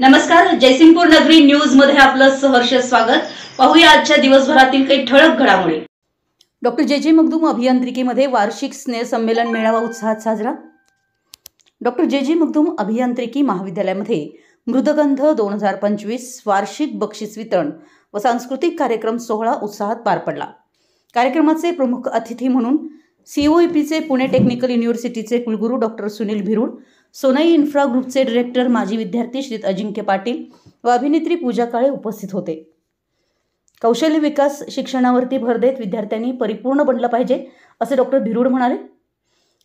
नमस्कार, जयसिंगपूर नगरी न्यूज मध्ये आपलं सहर्ष स्वागत। पाहूया आजच्या दिवसभरातील काही ठळक घडामोडी। डॉक्टर जे मगदूम अभियांत्रिकीमध्ये वार्षिक स्नेह संमेलन मेळावा उत्साहात साजरा। डॉक्टर जे मगदूम अभियांत्रिकी महाविद्यालयामध्ये मृदगंध 2025 वार्षिक बक्षीस वितरण व सांस्कृतिक कार्यक्रम सोहळा उत्साहात पार पडला। कार्यक्रमाचे प्रमुख अतिथी म्हणून COEPचे पुणे टेक्निकल युनिव्हर्सिटीचे कुलगुरू डॉक्टर सुनील भिरुड, सोनाई इन्फ्रा ग्रुपचे डायरेक्टर माजी विद्यार्थी श्री अजिंक्य पाटील व अभिनेत्री पूजा काळे उपस्थित होते। कौशल्य विकास शिक्षणावरती भर देत विद्यार्थ्यांनी परिपूर्ण बनलं पाहिजे असे डॉक्टर भिरुड म्हणाले।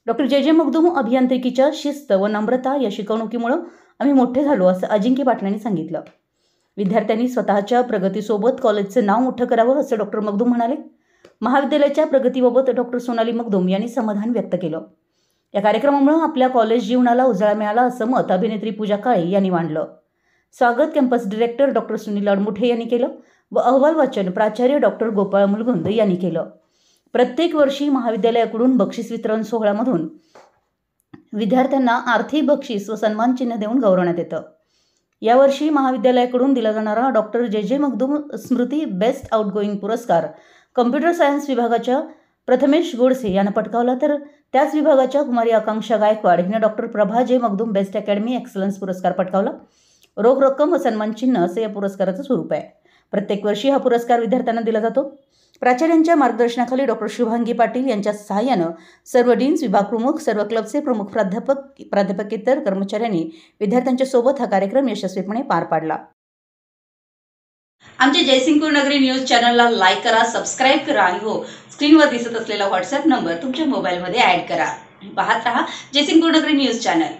डॉक्टर जे मगदूम अभियांत्रिकीच्या शिस्त व नम्रता या शिकवणुकीमुळे आम्ही मोठे झालो असं अजिंक्य पाटलांनी सांगितलं। विद्यार्थ्यांनी स्वतःच्या प्रगतीसोबत कॉलेजचे नाव मोठं करावं असं डॉक्टर मगदूम म्हणाले। महाविद्यालयाच्या प्रगतीबाबत डॉक्टर सोनाली मगदूम यांनी समाधान व्यक्त केलं। या कार्यक्रमामुळे आपल्या कॉलेज जीवनाला उजाळा मिळाला असं मत अभिनेत्री पूजा काळे यांनी मांडलं। स्वागत कॅम्पस डायरेक्टर डॉक्टर सुनील अडमुठे यांनी केलं व अहवाल वाचन प्राचार्य डॉक्टर गोपाळ मुलगुंद यांनी केलं। प्रत्येक वर्षी महाविद्यालयाकडून बक्षीस वितरण सोहळ्यामधून विद्यार्थ्यांना आर्थिक बक्षीस व सन्मान चिन्ह देऊन गौरवण्यात येतं। यावर्षी महाविद्यालयाकडून दिला जाणारा डॉक्टर जे मगदूम स्मृती बेस्ट आउटगोईंग पुरस्कार कम्प्युटर सायन्स विभागाच्या प्रथमेश गोडसे यांना पटकावला, तर त्याच विभागाच्या कुमारी आकांक्षा गायकवाड हिने डॉक्टर प्रभा जे मगदूम बेस्ट अकॅडमी एक्सलन्स पुरस्कार पटकावला। रोख रक्कम व सन्मान चिन्ह असे या पुरस्काराचं स्वरूप आहे। प्रत्येक वर्षी हा पुरस्कार विद्यार्थ्यांना दिला जातो। प्राचार्यांच्या मार्गदर्शनाखाली डॉक्टर शुभांगी पाटील यांच्या सहाय्याने सर्व डीन्स, विभाग प्रमुख, सर्व क्लबचे प्रमुख प्राध्यापकेतर कर्मचाऱ्यांनी विद्यार्थ्यांच्या सोबत हा कार्यक्रम यशस्वीपणे पार पाडला। आमच्या जयसिंगपूर नगरी न्यूज चॅनलला लाईक करा, सबस्क्राइब करा आणि हो, स्क्रीनवर दिसत असलेला व्हॉट्सअप नंबर तुमच्या मोबाईलमध्ये ऍड करा। पाहत रहा जयसिंगपूर नगरी न्यूज चॅनल।